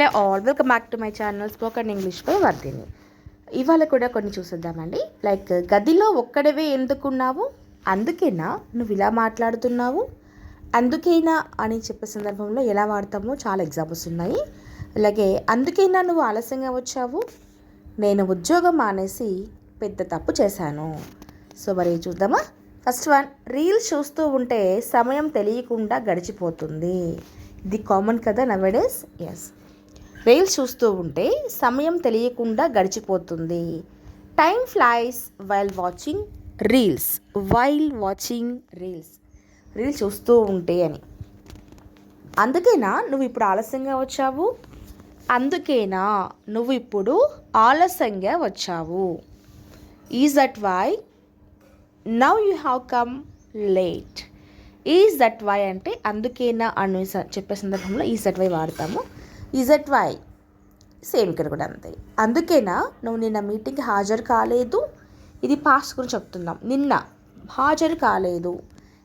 Hello all, welcome back to my channel spoken English by Vardhini. ఇవాళ కూడా కొన్ని చూసేద్దామండి. లైక్ గదిలో ఒక్కడివే ఎందుకున్నావు, అందుకేనా నువ్వు ఇలా మాట్లాడుతున్నావు, అందుకేనా అని చెప్పే సందర్భంలో ఎలా వాడతామో చాలా ఎగ్జాంపుల్స్ ఉన్నాయి. అలాగే అందుకేనా నువ్వు ఆలస్యంగా వచ్చావు, నేను ఉద్యోగం మానేసి పెద్ద తప్పు చేశాను. సో మరి చూద్దామా. ఫస్ట్ వన్, రీల్స్ చూస్తూ ఉంటే సమయం తెలియకుండా గడిచిపోతుంది. ఇది కామన్ కదా నవేడేస్. ఎస్, రీల్స్ చూస్తూ ఉంటే సమయం తెలియకుండా గడిచిపోతుంది. Time flies while watching reels. Reels చూస్తూ ఉంటే అని. అందుకేనా నువ్వు ఇప్పుడు ఆలస్యంగా వచ్చావు, అందుకేనా నువ్వు ఇప్పుడు ఆలస్యంగా వచ్చావు. Is that why now you have come late. Is that why అంటే అందుకేనా అని చెప్పే సందర్భంలో ఈజ్ దట్ వై వాడతాము. ఈజ్ దట్ వై సేమ్ ఇక్కడ కూడా అంతే. అందుకేనా నువ్వు నిన్న మీటింగ్కి హాజరు కాలేదు. ఇది పాస్ట్ గురించి చెప్తున్నాం. నిన్న హాజరు కాలేదు.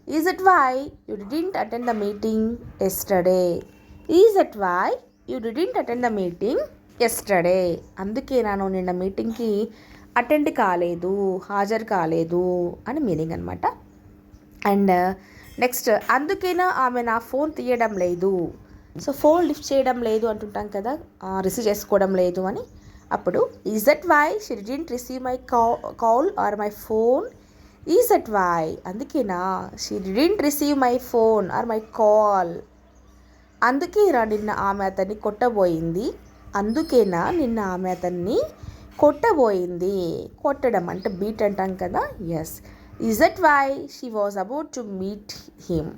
Is that why you didn't attend the meeting yesterday. Is that why you didn't attend the meeting yesterday. అందుకేనా నువ్వు నిన్న మీటింగ్కి అటెండ్ కాలేదు, హాజరు కాలేదు అని మీనింగ్ అనమాట. అండ్ నెక్స్ట్, అందుకేనా ఆమె నా ఫోన్ తీయడం లేదు. సో ఫోన్ లిఫ్ట్ చేయడం లేదు అంటుంటాం కదా, రిసీవ్ చేసుకోవడం లేదు అని. అప్పుడు is that why she didn't receive my call or my phone. Is that why అందుకేనా she didn't receive my phone or my call. అందుకేనా నిన్న ఆమె అతన్ని కొట్టబోయింది. అందుకేనా నిన్న ఆమె అతన్ని కొట్టబోయింది. కొట్టడం అంటే బీట్ అంటాం కదా. Yes, is that why she was about to meet him.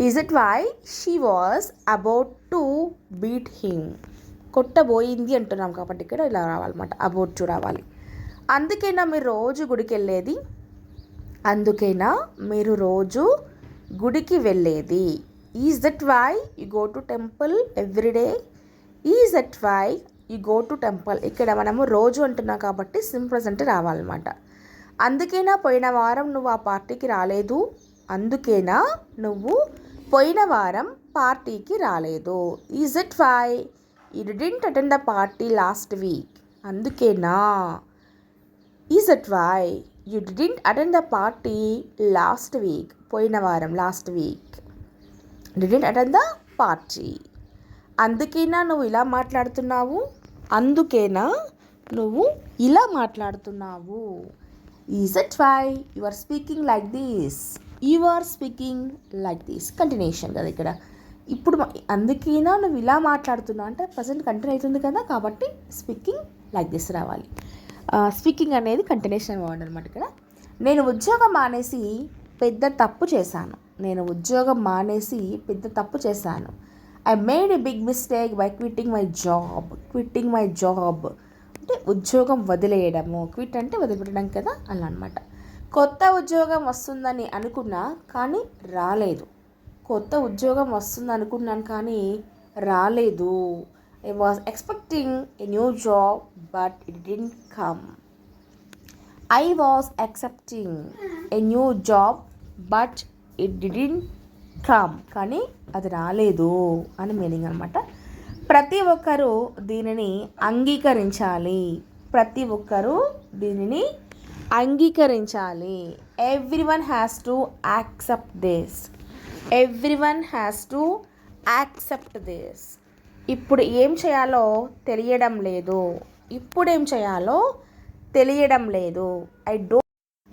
Is it why she was about to beat him. కొట్టబోయింది అంటున్నాం కాబట్టి ఇక్కడ ఇలా రావాలన్నమాట, అబౌట్ టు రావాలి. అందుకేనా మీరు రోజు గుడికి వెళ్ళేది. అందుకేనా మీరు రోజు గుడికి వెళ్ళేది. Is that why you go to temple everyday. Is that why you go to temple. ఇక్కడ మనము రోజు అంటున్నాం కాబట్టి సింపుల్ ప్రెజెంట్ రావాలన్నమాట. అందుకేనా పోయిన వారం నువ్వు ఆ పార్టీకి రాలేదు. అందుకేనా నువ్వు పోయిన వారం పార్టీకి రాలేదు. Is it why you didn't attend the party last week. అందుకేనా is it why you didn't attend the party last week. పోయిన వారం last week didn't attend the party. అందుకేనా నువ్వు ఇలా మాట్లాడుతున్నావు. అందుకేనా నువ్వు ఇలా మాట్లాడుతున్నావు. Is it why you are speaking like this. You are speaking like this. Continuation కదా ఇక్కడ. ఇప్పుడు అందుకేనా నువ్వు ఇలా మాట్లాడుతున్నావు అంటే ప్రజెంట్ కంటిన్యూ అవుతుంది కదా, కాబట్టి స్పీకింగ్ లైక్ దిస్ రావాలి. స్పీకింగ్ అనేది కంటిన్యూషన్ వర్డ్ అనమాట ఇక్కడ. నేను ఉద్యోగం మానేసి పెద్ద తప్పు చేశాను. I made a big mistake by quitting my job. అంటే ఉద్యోగం వదిలేయడము. క్విట్ అంటే వదిలిపెట్టడం కదా, అలా అనమాట. కొత్త ఉద్యోగం వస్తుందని అనుకున్నా కానీ రాలేదు. I was expecting a new job but it didn't come. I was excepting a new job but it didn't come. కానీ అది రాలేదు అని మీనింగ్ అనమాట. ప్రతి ఒక్కరూ దీనిని అంగీకరించాలి. Everyone has to accept this. ఇప్పుడు ఏం చేయాలో తెలియడం లేదు.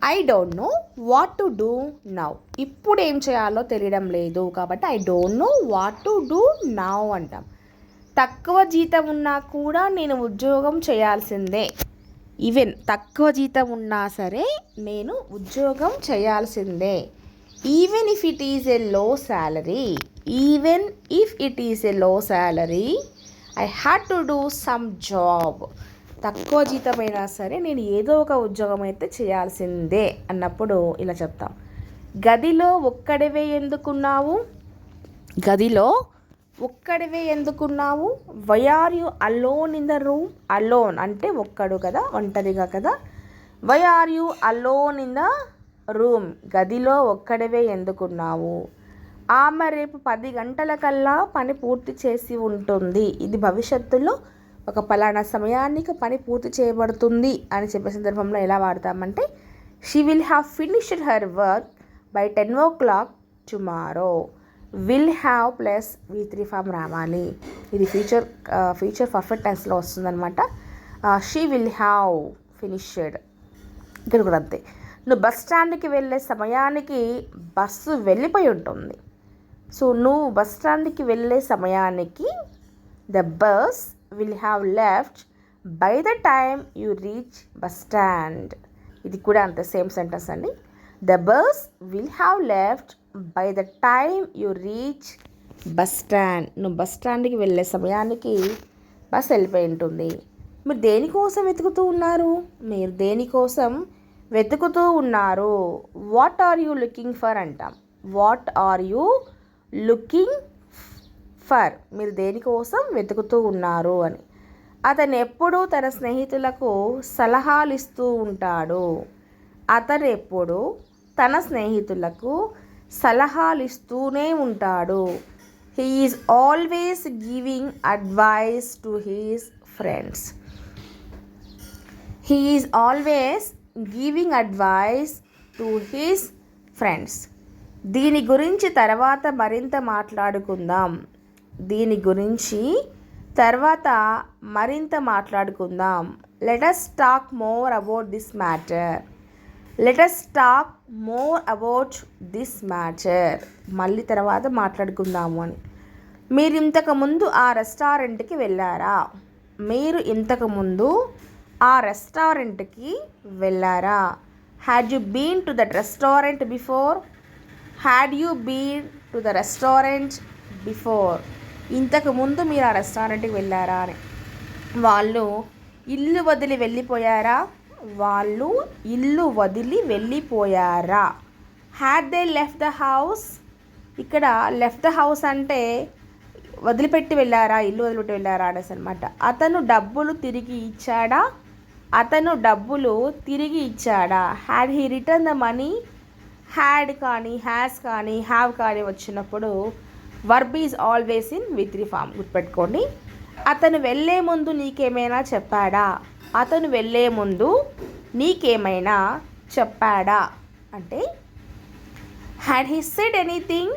I don't know what to do now. ఇప్పుడు ఏం చేయాలో తెలియడం లేదు కాబట్టి I don't know what to do now అంటాం. తక్కువ జీతం ఉన్నా కూడా నేను ఉద్యోగం చేయాల్సిందే. ఈవెన్ తక్కువ జీతం ఉన్నా సరే నేను ఉద్యోగం చేయాల్సిందే. Even if it is a low salary I had to do some job. తక్కువ జీతమైనా సరే నేను ఏదో ఒక ఉద్యోగం అయితే చేయాల్సిందే అన్నప్పుడు ఇలా చెప్తాం. గదిలో ఒక్కడివే ఎందుకున్నావు. Why are you alone in the room. Alone అంటే ఒక్కడు కదా, ఒంటరిగా కదా. Why are you alone in the room. గదిలో ఒక్కడివే ఎందుకున్నావు. ఆమె రేపు 10 గంటలకల్లా పని పూర్తి చేసి ఉంటుంది. ఇది భవిష్యత్తులో ఒక పలానా సమయానికి పని పూర్తి చేయబడుతుంది అని చెప్పే సందర్భంలో ఎలా వాడతామంటే she will have finished her work by 10 o'clock tomorrow. Will have plus V3 form రావాలి. ఇది ఫ్యూచర్ పర్ఫెక్ట్ టెన్స్లో వస్తుందన్నమాట. She will have finished. ఇక్కడ కూడా అంతే. నువ్వు బస్ స్టాండ్కి వెళ్ళే సమయానికి బస్సు వెళ్ళిపోయి ఉంటుంది. సో నువ్వు బస్ స్టాండ్కి వెళ్ళే సమయానికి the bus will have left by the time you reach bus stand. ఇది కూడా అంతే, సేమ్ సెంటెన్స్ అండి. The bus will have left by the time you reach bus stand. నువ్వు బస్ స్టాండ్కి వెళ్ళే సమయానికి బస్ వెళ్ళిపోయి ఉంటుంది. మీరు దేనికోసం వెతుకుతూ ఉన్నారు? మీరు దేనికోసం వెతుకుతూ ఉన్నారు? What are you looking for అంటాం. What are you looking for, మీరు దేనికోసం వెతుకుతూ ఉన్నారు అని. అతను ఎప్పుడూ తన స్నేహితులకు సలహాలు ఇస్తూ ఉంటాడు. అతను ఎప్పుడు తన స్నేహితులకు సలహాలు ఇస్తూనే ఉంటాడు. He is always giving advice to he's friends. He is always giving advice to his friends. దీని గురించి తర్వాత మరింత మాట్లాడుకుందాం. దీని గురించి తర్వాత మరింత మాట్లాడుకుందాం. Let us talk more about this matter. Let us talk more about this matter. మళ్ళీ తర్వాత మాట్లాడుకుందాము అని. మీరు ఇంతకుముందు ఆ రెస్టారెంట్కి వెళ్ళారా? మీరు ఇంతకుముందు ఆ రెస్టారెంట్కి వెళ్ళారా? Had you been to that restaurant before? Had you been to the restaurant before? ఇంతకుముందు మీరు ఆ రెస్టారెంట్కి వెళ్ళారా అని. వాళ్ళు ఇల్లు వదిలి వెళ్ళిపోయారా? వాళ్ళు ఇల్లు వదిలి వెళ్ళిపోయారా? Had they left the house? ఇక్కడ లెఫ్ట్ ద హౌస్ అంటే వదిలిపెట్టి వెళ్ళారా, ఇల్లు వదిలిపెట్టి వెళ్ళారా అనేసి అనమాట. అతను డబ్బులు తిరిగి ఇచ్చాడా? అతను డబ్బులు తిరిగి ఇచ్చాడా? Had he return the money? Had కానీ హ్యాస్ కానీ హ్యావ్ కానీ వచ్చినప్పుడు verb is always in V3 form. గుర్తుపెట్టుకోండి. అతను వెళ్ళే ముందు నీకేమైనా చెప్పాడా? అతను వెళ్ళే ముందు నీకేమైనా చెప్పాడా అంటే had he said anything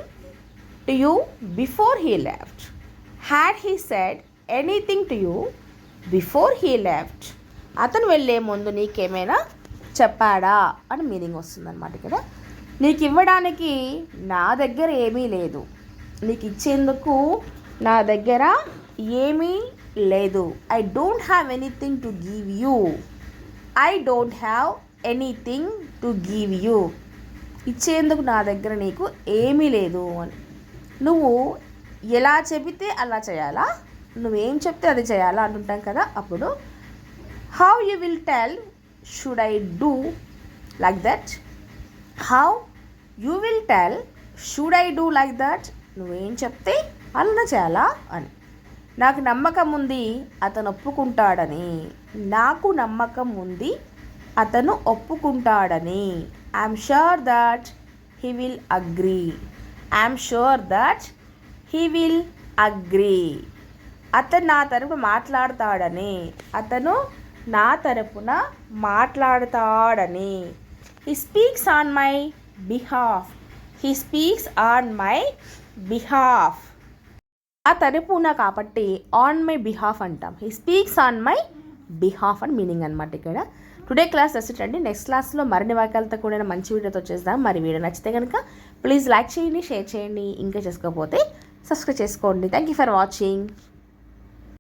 to you before he left? Had he said anything to you before he left? అతను వెళ్ళే ముందు నీకేమైనా చెప్పాడా అని మీనింగ్ వస్తుందన్నమాట. ఇక్కడ నీకు ఇవ్వడానికి నా దగ్గర ఏమీ లేదు. నీకు ఇచ్చేందుకు నా దగ్గర ఏమీ లేదు. I don't have anything to give you. I don't have anything to give you. ఇచ్చేందుకు నా దగ్గర నీకు ఏమీ లేదు అని. నువ్వు ఎలా చెబితే అలా చేయాలా? నువ్వేం చెప్తే అది చేయాలా అంటుంటాం కదా. అప్పుడు how you will tell should I do like that? How you will tell should I do like that? నువ్వేం చెప్తే అలా చేయాలా అని. నాకు నమ్మకం ఉంది అతను ఒప్పుకుంటాడని. నాకు నమ్మకం ఉంది అతను ఒప్పుకుంటాడని. I'm sure that he will agree. I'm sure that he will agree. అతను నా తరపున మాట్లాడతాడని. అతను నా తరపున మాట్లాడతాడని. He speaks on my behalf. He speaks on my behalf. ఆ తరపున కాబట్టి ఆన్ మై బిహాఫ్ అంటాం. He speaks on my behalf అని మీనింగ్ అనమాట. ఇక్కడ టుడే క్లాస్ రెసిట్ అండి. నెక్స్ట్ క్లాస్లో మరిన్ని వాక్యాలతో కూడిన మంచి వీడియోతో వచ్చేద్దాం. మరి వీడియో నచ్చితే కనుక ప్లీజ్ లైక్ చేయండి, షేర్ చేయండి. ఇంకా చేసుకోకపోతే సబ్స్క్రైబ్ చేసుకోండి. Thank you for watching.